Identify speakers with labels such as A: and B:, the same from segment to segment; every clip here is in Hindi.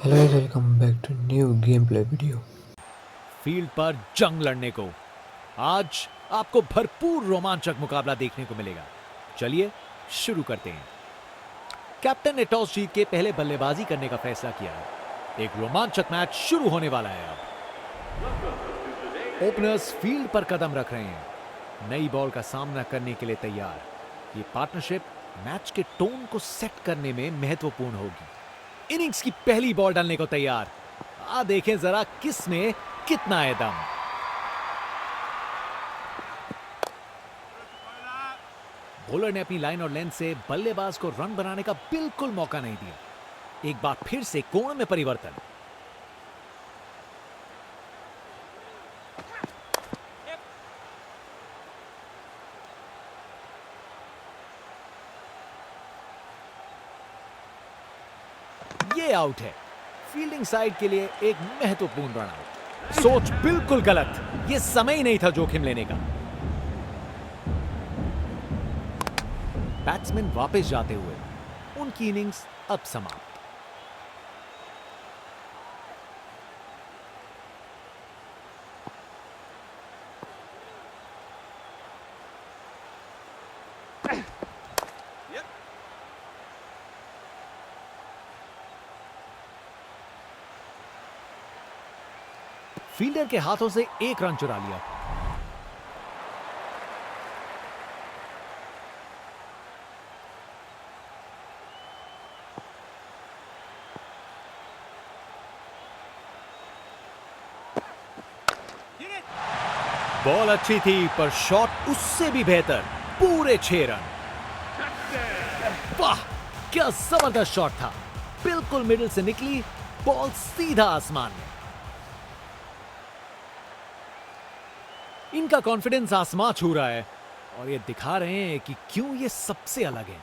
A: Hello guys, welcome back to new game play video.
B: Field पर जंग लड़ने को आज आपको भरपूर रोमांचक मुकाबला देखने को मिलेगा। चलिए शुरू करते हैं। कैप्टन ने टॉस जीत के पहले बल्लेबाजी करने का फैसला किया है। एक रोमांचक मैच शुरू होने वाला है। अब ओपनर्स फील्ड पर कदम रख रहे हैं, नई बॉल का सामना करने के लिए तैयार। ये पार्टनरशिप मैच के टोन को सेट करने में महत्वपूर्ण होगी। इनिंग्स की पहली बॉल डालने को तैयार। देखें जरा किस में कितना है दम। बॉलर ने अपनी लाइन और लेंथ से बल्लेबाज को रन बनाने का बिल्कुल मौका नहीं दिया। एक बार फिर से कोण में परिवर्तन। ये आउट है। फील्डिंग साइड के लिए एक महत्वपूर्ण रन आउट। सोच बिल्कुल गलत। यह समय ही नहीं था जोखिम लेने का। बैट्समैन वापस जाते हुए, उनकी इनिंग्स अब समाप्त। फील्डर के हाथों से एक रन चुरा लिया। बॉल अच्छी थी पर शॉट उससे भी बेहतर। पूरे 6 रन। वाह, क्या जबरदस्त शॉट था। बिल्कुल मिडिल से निकली बॉल सीधा आसमान में। इनका कॉन्फिडेंस आसमां छू रहा है और ये दिखा रहे हैं कि क्यों ये सबसे अलग है।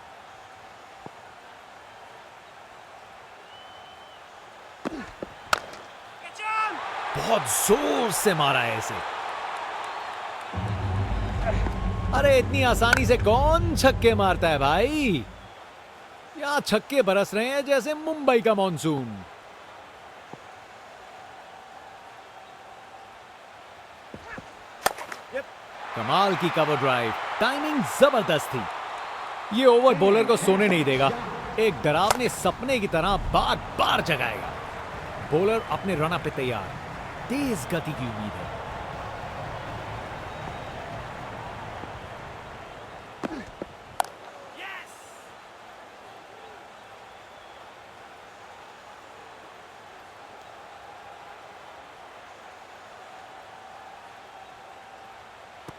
B: बहुत जोर से मारा है इसे। अरे इतनी आसानी से कौन छक्के मारता है भाई। यहां छक्के बरस रहे हैं जैसे मुंबई का मॉनसून। कमाल की कवर ड्राइव। टाइमिंग जबरदस्त थी। ये ओवर बॉलर को सोने नहीं देगा। एक डरावने सपने की तरह बार बार जगाएगा। बॉलर अपने रन पे तैयार। तेज गति की उम्मीद है।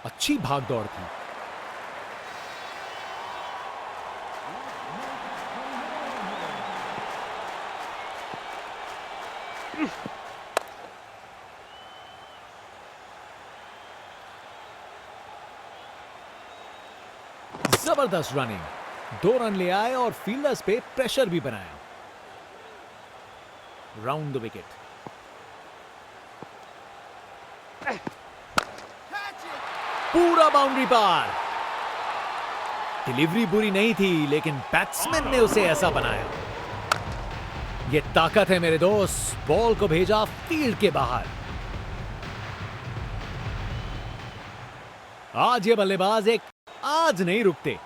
B: अच्छी भाग दौड़ थी। जबरदस्त रनिंग। 2 रन ले आए और फील्डर्स पे प्रेशर भी बनाया। Round the wicket. पूरा बाउंड्री पार। डिलीवरी बुरी नहीं थी लेकिन बैट्समैन ने उसे ऐसा बनाया। यह ताकत है मेरे दोस्त। बॉल को भेजा फील्ड के बाहर। आज ये बल्लेबाज आज नहीं रुकते।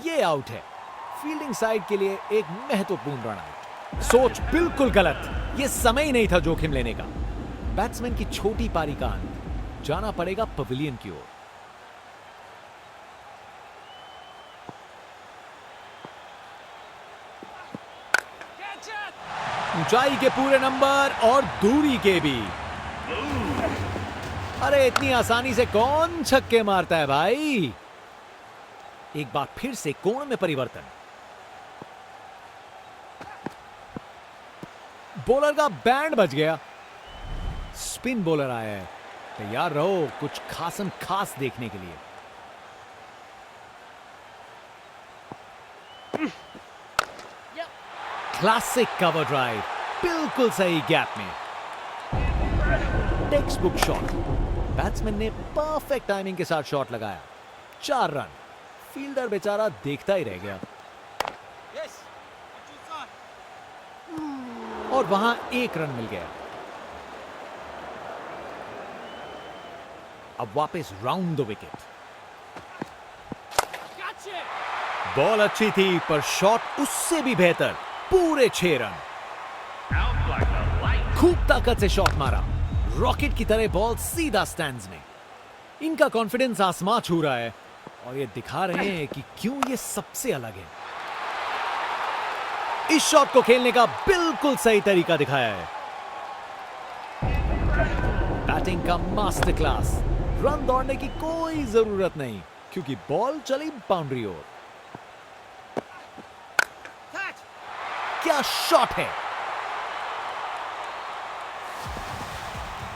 B: ये आउट है। फील्डिंग साइड के लिए एक महत्वपूर्ण रन आउट। सोच बिल्कुल गलत। यह समय ही नहीं था जोखिम लेने का। बैट्समैन की छोटी पारी का अंत। जाना पड़ेगा पवेलियन की ओर। ऊंचाई के पूरे नंबर और दूरी के भी। अरे इतनी आसानी से कौन छक्के मारता है भाई। एक बार फिर से कोण में परिवर्तन। बॉलर का बैंड बज गया। स्पिन बॉलर आया है। तैयार रहो कुछ खासम खास देखने के लिए। Classic cover drive. बिल्कुल सही गैप में। Text book shot. बैट्समैन ने परफेक्ट टाइमिंग के साथ शॉट लगाया। 4 रन। फील्डर बेचारा देखता ही रह गया। और वहां 1 रन मिल गया। अब वापस राउंड द विकेट। बॉल अच्छी थी पर शॉट उससे भी बेहतर। पूरे 6 रन। खूब ताकत से शॉट मारा। रॉकेट की तरह बॉल सीधा स्टैंड्स में। इनका कॉन्फिडेंस आसमां छू रहा है और ये दिखा रहे हैं कि क्यों ये सबसे अलग है। इस शॉट को खेलने का बिल्कुल सही तरीका दिखाया है। बैटिंग का मास्टर क्लास। रन दौड़ने की कोई जरूरत नहीं क्योंकि बॉल चली बाउंड्री ओर। क्या शॉट है।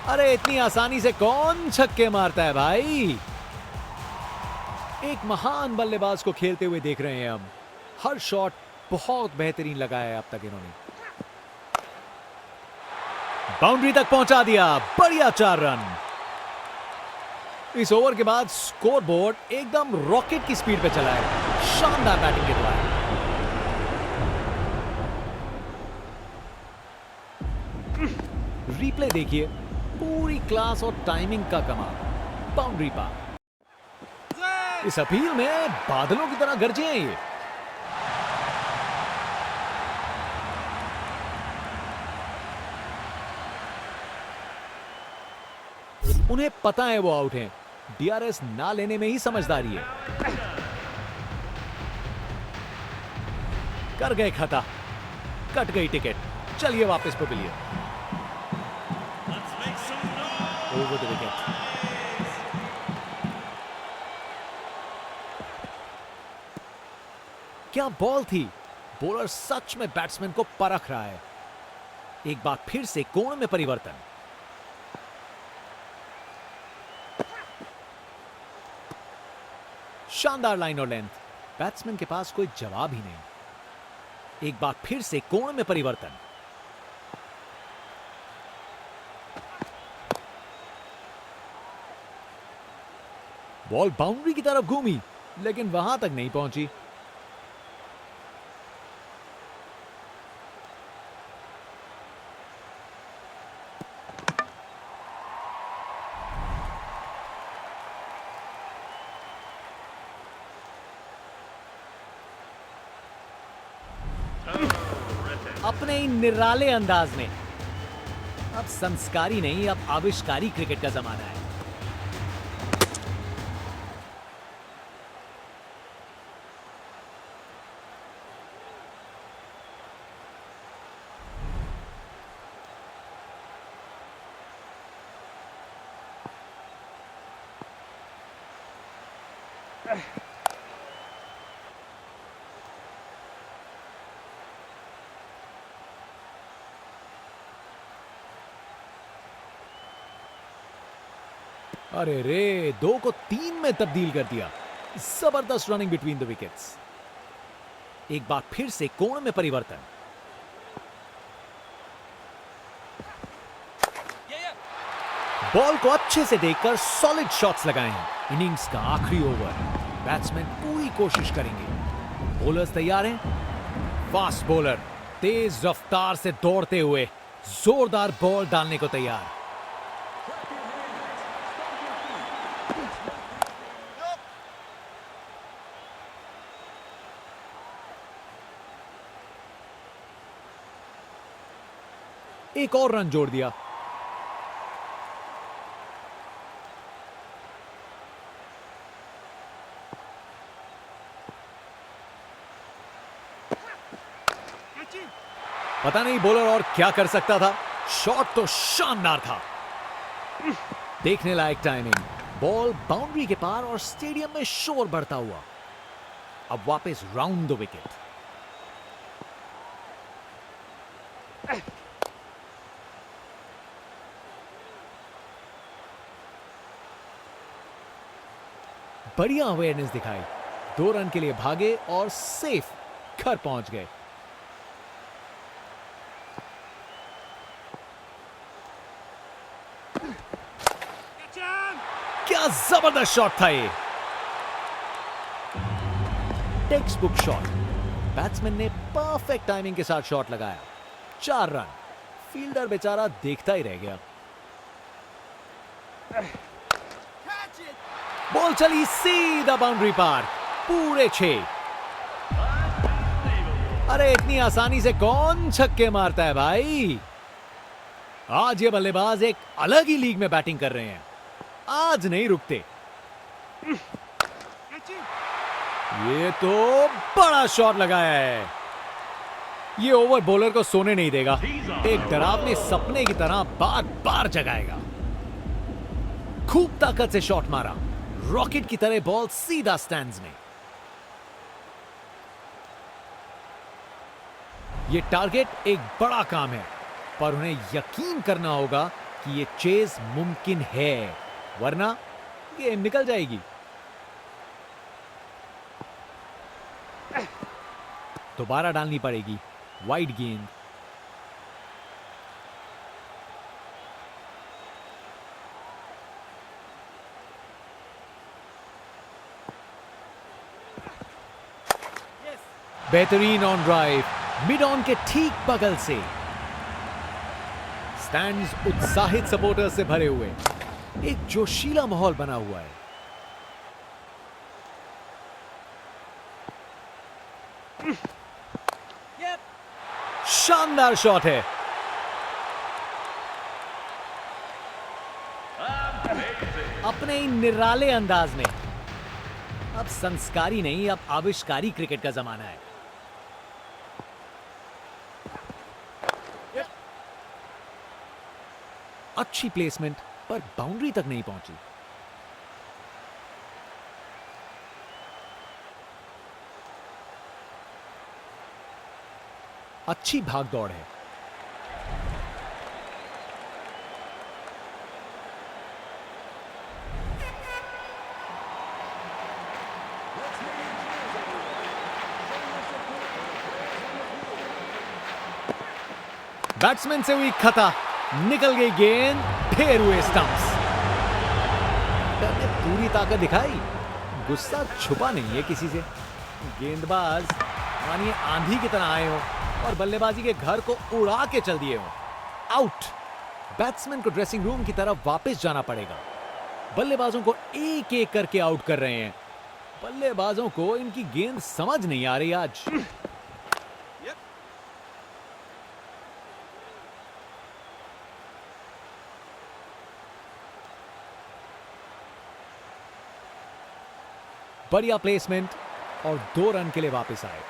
B: अरे इतनी आसानी से कौन छक्के मारता है भाई। एक महान बल्लेबाज को खेलते हुए देख रहे हैं हम। हर शॉट बहुत बेहतरीन लगा है अब तक इन्होंने। बाउंड्री तक पहुंचा दिया। बढ़िया 4 रन। इस ओवर के बाद स्कोरबोर्ड एकदम रॉकेट की स्पीड पे चला है। शानदार बैटिंग के द्वारा। रिप्ले देखिए। पूरी क्लास और टाइमिंग का कमाल। बाउंड्री पार। इस अपील में बादलों की तरह गरजे हैं ये। उन्हें पता है वो आउट हैं। डीआरएस ना लेने में ही समझदारी है। कर गए खता। कट गई टिकट। चलिए वापस पवेलियन। Over the wicket. क्या बॉल थी। बॉलर सच में बैट्समैन को परख रहा है। एक बार फिर से कोण में परिवर्तन। शानदार लाइन और लेंथ। बैट्समैन के पास कोई जवाब ही नहीं। एक बार फिर से कोण में परिवर्तन। बॉल बाउंड्री की तरफ घूमी लेकिन वहां तक नहीं पहुंची। अपने ही निराले अंदाज में। अब संस्कारी नहीं, अब आविष्कारी क्रिकेट का जमाना है। अरे रे, 2 को 3 में तब्दील कर दिया। जबरदस्त रनिंग बिटवीन द विकेट्स। एक बार फिर से कोण में परिवर्तन। बॉल को अच्छे से देखकर सॉलिड शॉट्स लगाए हैं। इनिंग्स का आखिरी ओवर। बैट्समैन पूरी कोशिश करेंगे। बॉलर्स तैयार हैं। फास्ट बॉलर तेज रफ्तार से दौड़ते हुए जोरदार बॉल डालने को तैयार। एक और रन जोड़ दिया। पता नहीं बॉलर और क्या कर सकता था। शॉट तो शानदार था। देखने लायक टाइमिंग। बॉल बाउंड्री के पार और स्टेडियम में शोर बढ़ता हुआ। अब वापस राउंड द विकेट। बढ़िया अवेयरनेस दिखाई। 2 रन के लिए भागे और सेफ घर पहुंच गए। क्या जबरदस्त शॉट था ये। Text book shot. बैट्समैन ने परफेक्ट टाइमिंग के साथ शॉट लगाया। 4 रन। फील्डर बेचारा देखता ही रह गया। बॉल चली सीधा बाउंड्री पार, पूरे 6। अरे इतनी आसानी से कौन छक्के मारता है भाई। आज ये बल्लेबाज एक अलग ही लीग में बैटिंग कर रहे हैं। आज नहीं रुकते। ये तो बड़ा शॉट लगाया है। ये ओवर बॉलर को सोने नहीं देगा। एक डरावने सपने की तरह बार बार जगाएगा। खूब ताकत से शॉट मारा। रॉकेट की तरह बॉल सीधा स्टैंड्स में। ये टारगेट एक बड़ा काम है, पर उन्हें यकीन करना होगा कि ये चेज मुमकिन है, वरना गेम निकल जाएगी। दोबारा डालनी पड़ेगी वाइड गेंद। बेहतरीन ऑन ड्राइव, मिड ऑन के ठीक बगल से। स्टैंड्स उत्साहित सपोर्टर्स से भरे हुए। एक जोशीला माहौल बना हुआ है। शानदार शॉट है। अपने ही निराले अंदाज में। अब संस्कारी नहीं, अब आविष्कारी क्रिकेट का जमाना है। अच्छी प्लेसमेंट, पर बाउंड्री तक नहीं पहुंची। अच्छी भाग दौड़ है। बैट्समैन से हुई खता, निकल गई गेंद, ढेर हुए स्टंप्स। ने पूरी ताकत दिखाई। गुस्सा छुपा नहीं है किसी से। गेंदबाज मानिए आंधी की तरह आए हो और बल्लेबाजी के घर को उड़ा के चल दिए हो। आउट। बैट्समैन को ड्रेसिंग रूम की तरफ वापस जाना पड़ेगा। बल्लेबाजों को एक एक करके आउट कर रहे हैं। बल्लेबाजों को इनकी गेंद समझ नहीं आ रही आज। बढ़िया प्लेसमेंट और 2 रन के लिए वापस आए।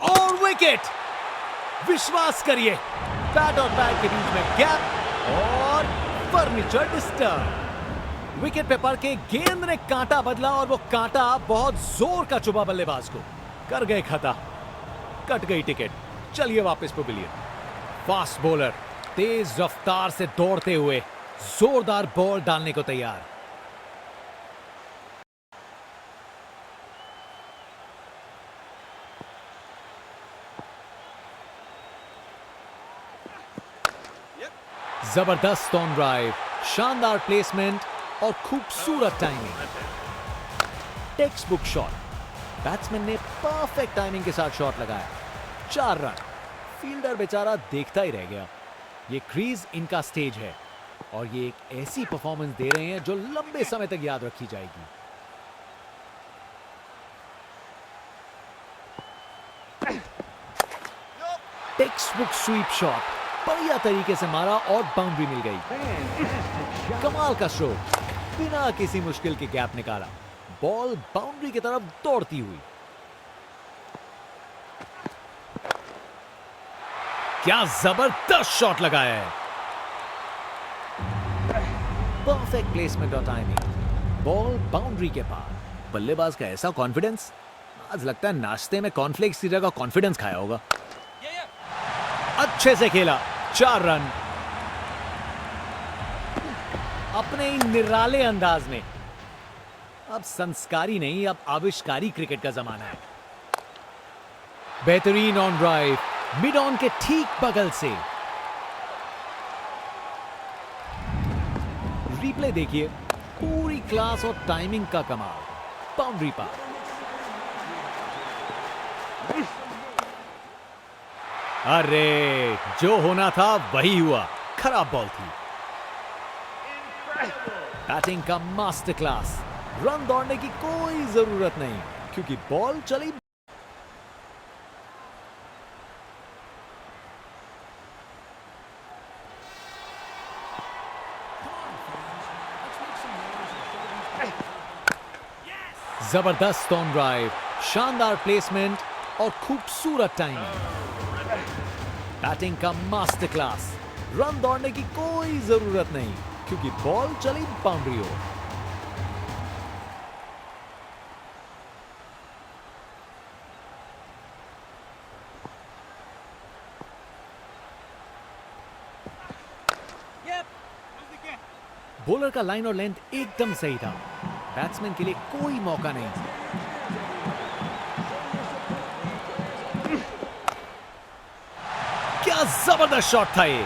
B: और विकेट। विश्वास करिए, बैट और बैट के बीच में गैप और फर्नीचर डिस्टर्ब। विकेट पे पड़ के गेंद ने कांटा बदला और वो कांटा बहुत जोर का चुभा बल्लेबाज को। कर गए खता, कट गई टिकट। चलिए वापस पवेलियन। फास्ट बॉलर तेज रफ्तार से दौड़ते हुए जोरदार बॉल डालने को तैयार। जबरदस्त ऑन ड्राइव, शानदार प्लेसमेंट और खूबसूरत timing. Text book shot. Batsman ने परफेक्ट टाइमिंग के साथ शॉट लगाया। 4 रन। फील्डर बेचारा देखता ही रह गया। ये क्रीज इनका स्टेज है और ये एक ऐसी परफॉर्मेंस दे रहे हैं जो लंबे समय तक याद रखी जाएगी। टेक्स्ट बुक स्वीप शॉट, बढ़िया तरीके से मारा और बाउंड्री मिल गई। कमाल का स्ट्रोक, बिना किसी मुश्किल के गैप निकाला। बॉल बाउंड्री की तरफ दौड़ती हुई। क्या जबरदस्त शॉट लगाया है। परफेक्ट प्लेसमेंट और टाइमिंग। बॉल बाउंड्री के पार। बल्लेबाज का ऐसा कॉन्फिडेंस, आज लगता है नाश्ते में कॉर्नफ्लेक्स की जगह कॉन्फिडेंस खाया होगा। अच्छे से खेला। 4 रन। अपने ही निराले अंदाज में। अब संस्कारी नहीं, अब आविष्कारी क्रिकेट का जमाना है। बेहतरीन ऑन ड्राइव, मिड ऑन के ठीक बगल से। रिप्ले देखिए, पूरी क्लास और टाइमिंग का कमाल, बाउंड्री पार। अरे, जो होना था वही हुआ, खराब बॉल थी। बैटिंग का मास्टर क्लास, रन दौड़ने की कोई जरूरत नहीं क्योंकि बॉल चली। जबरदस्त ऑन ड्राइव, शानदार प्लेसमेंट और खूबसूरत टाइमिंग। बैटिंग का मास्टर क्लास, रन दौड़ने की कोई जरूरत नहीं क्योंकि बॉल चली बाउंड्री ओर। बॉलर का लाइन और लेंथ एकदम सही था, बैट्समैन के लिए कोई मौका नहीं। क्या जबरदस्त शॉट था ये।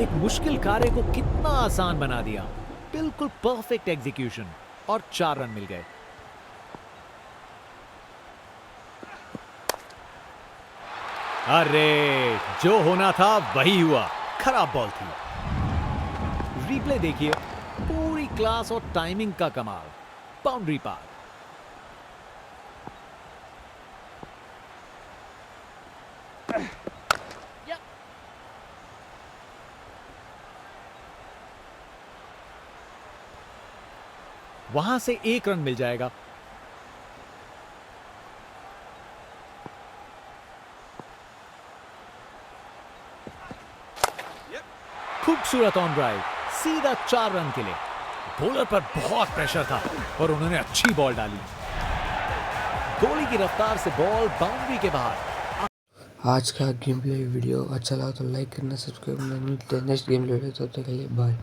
B: एक मुश्किल कार्य को कितना आसान बना दिया, बिल्कुल परफेक्ट एग्जीक्यूशन और 4 रन मिल गए। अरे, जो होना था वही हुआ, खराब बॉल थी। रिप्ले देखिए, पूरी क्लास और टाइमिंग का कमाल, बाउंड्री पार। वहां से 1 रन मिल जाएगा। खूबसूरत ऑन ड्राइव, सीधा 4 रन के लिए। बॉलर पर बहुत प्रेशर था और उन्होंने अच्छी बॉल डाली। गोली की रफ्तार से बॉल बाउंड्री के बाहर।
A: आज का गेम प्ले वीडियो अच्छा लगा तो लाइक करना, सब्सक्राइब करना। मिलते हैं नेक्स्ट गेम प्ले वीडियो, तब तक के लिए बाय।